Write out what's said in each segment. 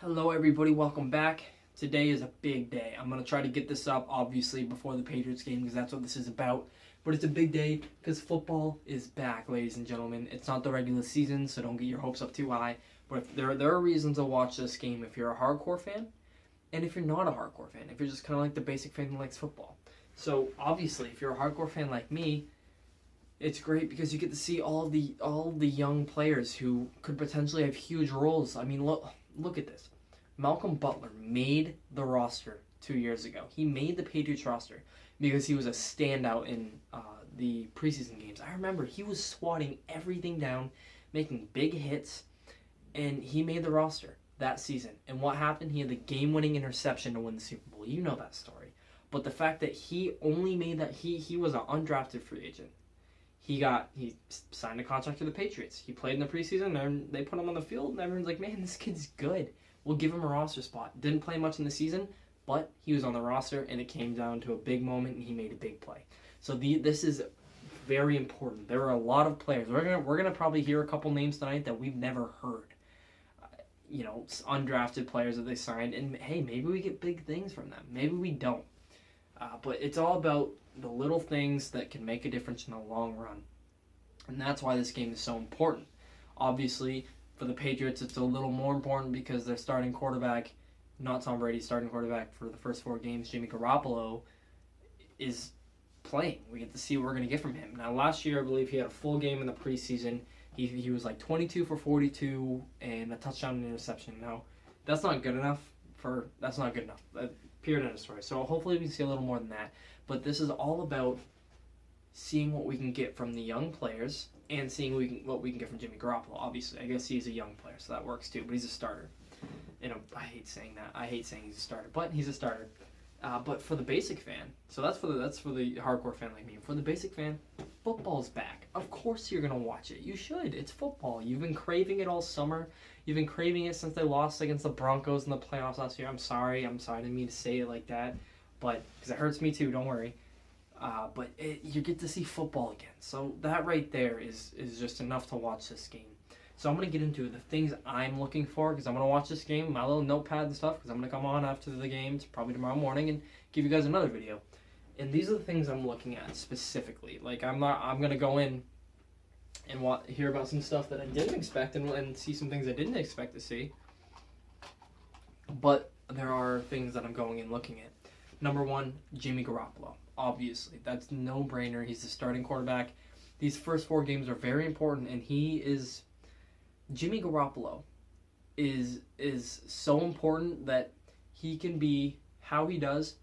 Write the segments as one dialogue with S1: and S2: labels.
S1: Hello everybody, welcome back. Today is a big day. I'm going to try to get this up obviously before the Patriots game because that's what this is about. But it's a big day because football is back, ladies and gentlemen. It's not the regular season, so don't get your hopes up too high. But if there are reasons to watch this game if you're a hardcore fan and if you're not a hardcore fan, if you're just kind of like the basic fan who likes football. So obviously, if you're a hardcore fan like me, it's great because you get to see all the young players who could potentially have huge roles. I mean, look at this. Malcolm Butler made the roster 2 years ago. He made the Patriots roster because he was a standout in the preseason games. I remember he was swatting everything down, making big hits, and he made the roster that season. And what happened? He had the game-winning interception to win the Super Bowl. You know that story. But the fact that he only made that, he was an undrafted free agent. He signed a contract to the Patriots. He played in the preseason, and they put him on the field, and everyone's like, man, this kid's good. We'll give him a roster spot. Didn't play much in the season, but he was on the roster, and it came down to a big moment, and he made a big play. So this is very important. There are a lot of players. We're gonna probably hear a couple names tonight that we've never heard. Undrafted players that they signed, and hey, maybe we get big things from them. Maybe we don't. But it's all about the little things that can make a difference in the long run. And that's why this game is so important. Obviously, for the Patriots, it's a little more important because their starting quarterback, not Tom Brady, starting quarterback for the first 4 games, Jimmy Garoppolo, is playing. We get to see what we're going to get from him. Now, last year, I believe he had a full game in the preseason. He was like 22 for 42 and a touchdown and interception. Now, that's not good enough. Period, end of story. So hopefully we can see a little more than that. But this is all about seeing what we can get from the young players and seeing what we can get from Jimmy Garoppolo. Obviously, I guess he's a young player, so that works too. But he's a starter. I hate saying that. I hate saying he's a starter, but he's a starter. But for the basic fan, so that's for the hardcore fan like me. For the basic fan, football's back. Of course you're gonna watch it. You should. It's football. You've been craving it all summer. You've been craving it since they lost against the Broncos in the playoffs last year. I'm sorry. I didn't mean to say it like that, but because it hurts me too. Don't worry. But you get to see football again. So that right there is just enough to watch this game. So I'm going to get into the things I'm looking for because I'm going to watch this game, my little notepad and stuff, because I'm going to come on after the games, probably tomorrow morning, and give you guys another video. And these are the things I'm looking at specifically. Like, I'm going to go in and hear about some stuff that I didn't expect and see some things I didn't expect to see. But there are things that I'm going in looking at. Number 1, Jimmy Garoppolo. Obviously, that's no-brainer. He's the starting quarterback. These first 4 games are very important, and Jimmy Garoppolo is so important that he can be how he does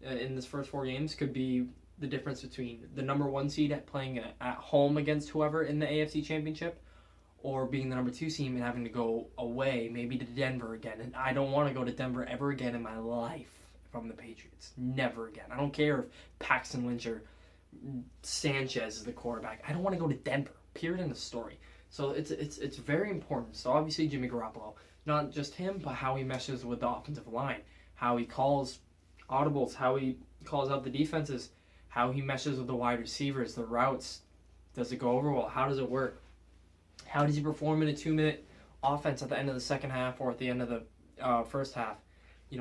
S1: in this first 4 games could be the difference between the number 1 seed playing at home against whoever in the AFC Championship or being the number 2 seed and having to go away, maybe to Denver again. And I don't want to go to Denver ever again in my life from the Patriots. Never again. I don't care if Paxton Lynch or Sanchez is the quarterback. I don't want to go to Denver. Period, end of story. So it's very important. So obviously Jimmy Garoppolo, not just him, but how he meshes with the offensive line, how he calls audibles, how he calls out the defenses, how he meshes with the wide receivers, the routes. Does it go over well? How does it work? How does he perform in a 2-minute offense at the end of the second half or at the end of the first half?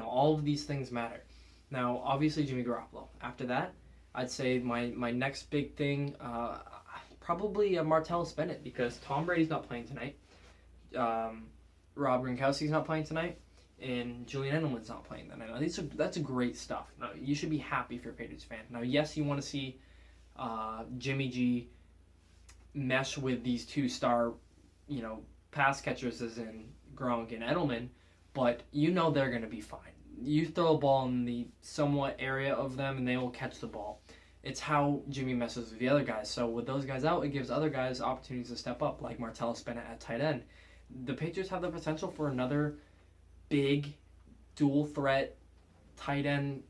S1: All of these things matter. Now, obviously Jimmy Garoppolo. After that, I'd say my next big thing, probably Martellus Bennett, because Tom Brady's not playing tonight. Rob Gronkowski's not playing tonight. And Julian Edelman's not playing tonight. Now, that's great stuff. Now, you should be happy if you're a Patriots fan. Now, yes, you want to see Jimmy G mesh with these 2-star, pass catchers as in Gronk and Edelman, but they're going to be fine. You throw a ball in the somewhat area of them, and they will catch the ball. It's how Jimmy messes with the other guys. So with those guys out, it gives other guys opportunities to step up, like Martellus Bennett at tight end. The Patriots have the potential for another big dual threat tight end,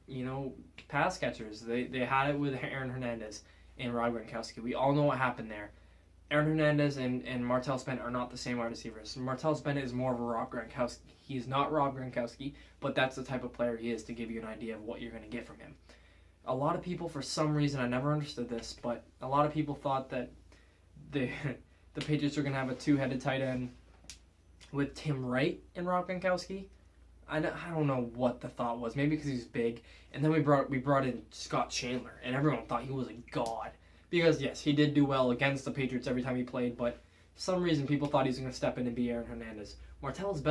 S1: pass catchers. They had it with Aaron Hernandez and Rob Gronkowski. We all know what happened there. Aaron Hernandez and Martellus Bennett are not the same wide receivers. Martellus Bennett is more of a Rob Gronkowski. He's not Rob Gronkowski, but that's the type of player he is to give you an idea of what you're going to get from him. A lot of people, for some reason, I never understood this, but a lot of people thought that the Patriots were going to have a 2-headed tight end with Tim Wright and Rob Gronkowski. I don't know what the thought was. Maybe because he was big, and then we brought in Scott Chandler, and everyone thought he was a god because yes, he did do well against the Patriots every time he played, but for some reason people thought he was going to step in and be Aaron Hernandez. Martellus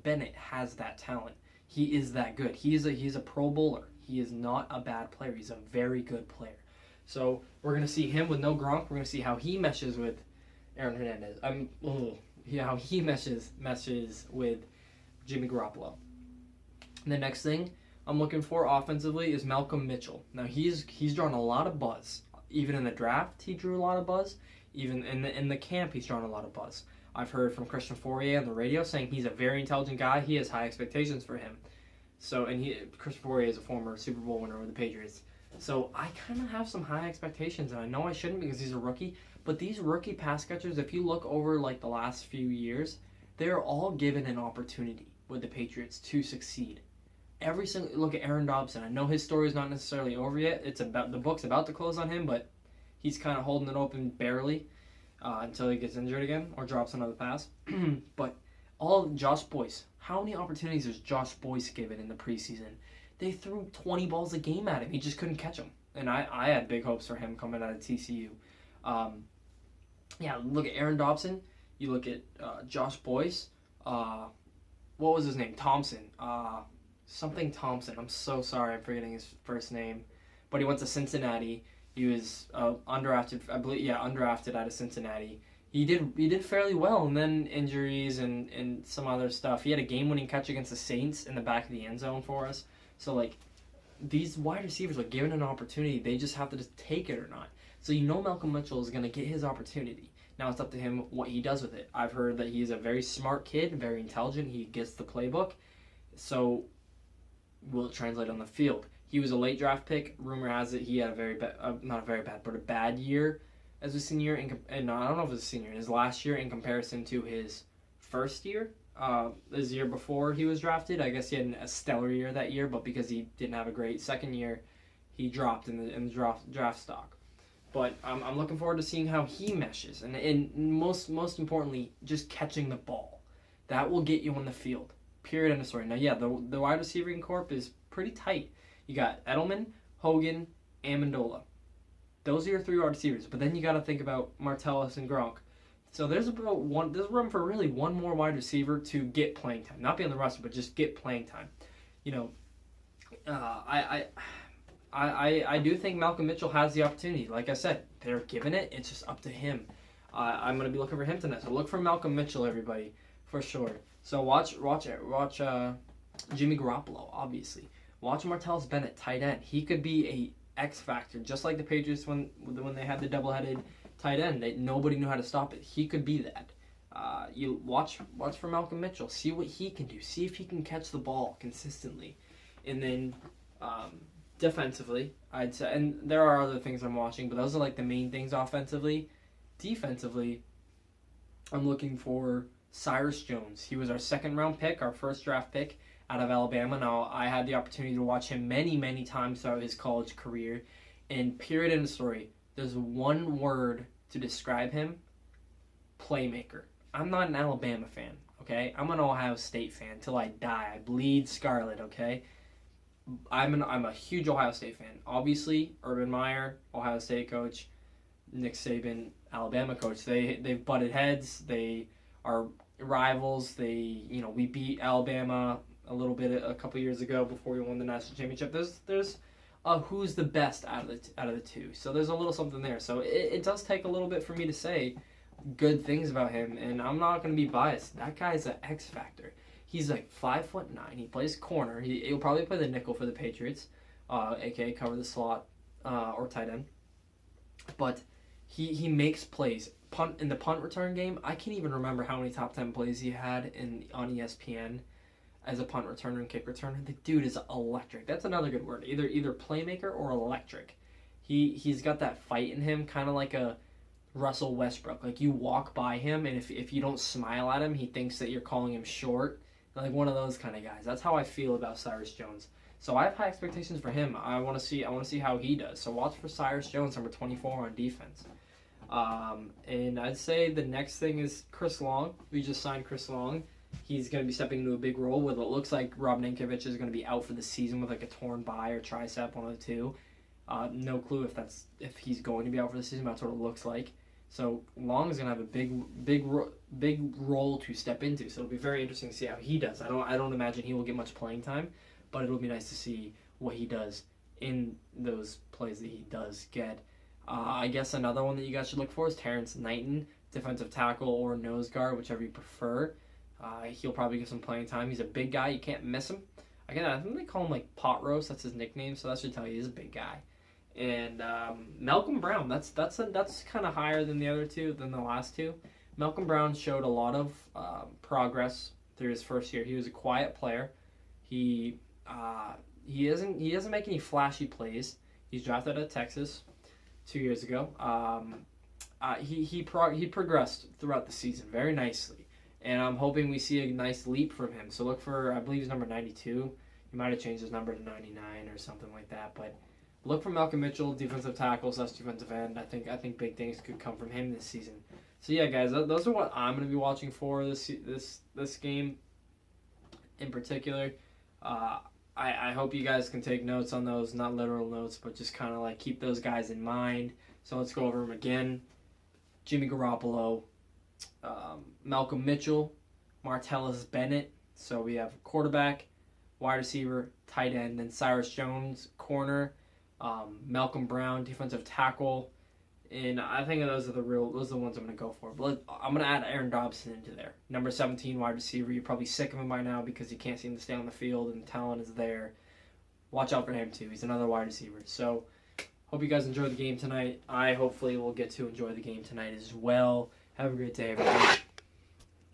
S1: Bennett has that talent. He is that good. He's a Pro Bowler. He is not a bad player. He's a very good player. So we're going to see him with no Gronk. We're going to see how he meshes with Aaron Hernandez. How he meshes with Jimmy Garoppolo. And the next thing I'm looking for offensively is Malcolm Mitchell. Now he's drawn a lot of buzz. Even in the draft, he drew a lot of buzz. Even in the camp, he's drawn a lot of buzz. I've heard from Christian Fourier on the radio saying he's a very intelligent guy. He has high expectations for him. So, and Christian Fourier is a former Super Bowl winner with the Patriots. So I kind of have some high expectations, and I know I shouldn't because he's a rookie. But these rookie pass catchers, if you look over like the last few years, they're all given an opportunity with the Patriots to succeed. Every single look at Aaron Dobson. I know his story is not necessarily over yet. It's about the book's about to close on him, but he's kind of holding it open barely until he gets injured again or drops another pass. But all Josh Boyce. How many opportunities was Josh Boyce given in the preseason? They threw 20 balls a game at him. He just couldn't catch them. And I had big hopes for him coming out of TCU. Look at Aaron Dobson. You look at Josh Boyce. What was his name? Thompson. Something Thompson. I'm so sorry. I'm forgetting his first name. But he went to Cincinnati. He was undrafted. I believe, undrafted out of Cincinnati. He did fairly well, and then injuries and some other stuff. He had a game-winning catch against the Saints in the back of the end zone for us. So, like, these wide receivers are given an opportunity. They just have to just take it or not. So you know Malcolm Mitchell is going to get his opportunity. Now it's up to him what he does with it. I've heard that he's a very smart kid, very intelligent. He gets the playbook. So will it translate on the field? He was a late draft pick. Rumor has it he had a bad year as a senior. And I don't know if it was a senior. His last year in comparison to his first year. His year before he was drafted. I guess he had a stellar year that year, but because he didn't have a great second year, he dropped in the draft stock. But I'm looking forward to seeing how he meshes, and most importantly, just catching the ball. That will get you on the field. Period. End of story. Now, the wide receiving corp is pretty tight. You got Edelman, Hogan, Amendola. Those are your three wide receivers. But then you got to think about Martellus and Gronk. So there's room for really one more wide receiver to get playing time, not be on the roster, but just get playing time. You know, I do think Malcolm Mitchell has the opportunity. Like I said, they're giving it. It's just up to him. I'm going to be looking for him tonight. So look for Malcolm Mitchell, everybody, for sure. So watch Jimmy Garoppolo, obviously. Watch Martellus Bennett, tight end. He could be a X factor, just like the Patriots when they had the double-headed tight end. Nobody knew how to stop it. He could be that. You watch for Malcolm Mitchell. See what he can do. See if he can catch the ball consistently. And then defensively, I'd say, and there are other things I'm watching, but those are like the main things offensively. Defensively, I'm looking for Cyrus Jones. He was our second-round pick, our first draft pick out of Alabama. Now, I had the opportunity to watch him many, many times throughout his college career. And period in the story, there's one word to describe him: playmaker. I'm not an Alabama fan, okay? I'm an Ohio State fan till I die. I bleed scarlet, okay? I'm a huge Ohio State fan. Obviously, Urban Meyer, Ohio State coach, Nick Saban, Alabama coach. They've butted heads. They are rivals. We beat Alabama a little bit a couple years ago before we won the national championship. There's who's the best out of the two. So there's a little something there. So it does take a little bit for me to say good things about him, and I'm not going to be biased. That guy's an X factor. He's like 5'9". He plays corner. He'll probably play the nickel for the Patriots, aka cover the slot or tight end. But he makes plays. In the punt return game, I can't even remember how many top 10 plays he had on ESPN as a punt returner and kick returner. The dude is electric. That's another good word. Either playmaker or electric. He's got that fight in him, kind of like a Russell Westbrook. Like, you walk by him, and if you don't smile at him, he thinks that you're calling him short. Like one of those kind of guys. That's how I feel about Cyrus Jones. So I have high expectations for him. I want to see how he does. So watch for Cyrus Jones, number 24 on defense. And I'd say the next thing is Chris Long. We just signed Chris Long. he's going to be stepping into a big role with it looks like Rob Ninkovich is going to be out for the season with like a torn bi or tricep, one of the two. No clue if he's going to be out for the season, but that's what it looks like. So Long is going to have a big role to step into. So it'll be very interesting to see how he does. I don't imagine he will get much playing time, but it'll be nice to see what he does in those plays that he does get. I guess another one that you guys should look for is Terrence Knighton, defensive tackle or nose guard, whichever you prefer. He'll probably get some playing time. He's a big guy. You can't miss him. Again, I think they call him like Pot Roast. That's his nickname, so that should tell you he's a big guy. And Malcolm Brown, that's kind of higher than the other two, than the last two. Malcolm Brown showed a lot of progress through his first year. He was a quiet player. He doesn't make any flashy plays. He's drafted out of Texas 2 years ago. He progressed throughout the season very nicely, and I'm hoping we see a nice leap from him. So look for, I believe he's number 92. He might have changed his number to 99 or something like that, but look for Malcolm Mitchell, defensive tackle / defensive end. I think big things could come from him this season. So yeah, guys, those are what I'm going to be watching for this game in particular. I hope you guys can take notes on those, not literal notes, but just kind of like keep those guys in mind. So let's go over them again. Jimmy Garoppolo, Malcolm Mitchell, Martellus Bennett. So we have quarterback, wide receiver, tight end, then Cyrus Jones, corner. Malcolm Brown, defensive tackle, and I think those are the ones I'm going to go for. But I'm going to add Aaron Dobson into there. Number 17, wide receiver. You're probably sick of him by now because he can't seem to stay on the field and the talent is there. Watch out for him too. He's another wide receiver. So hope you guys enjoy the game tonight. I hopefully will get to enjoy the game tonight as well. Have a great day, everybody.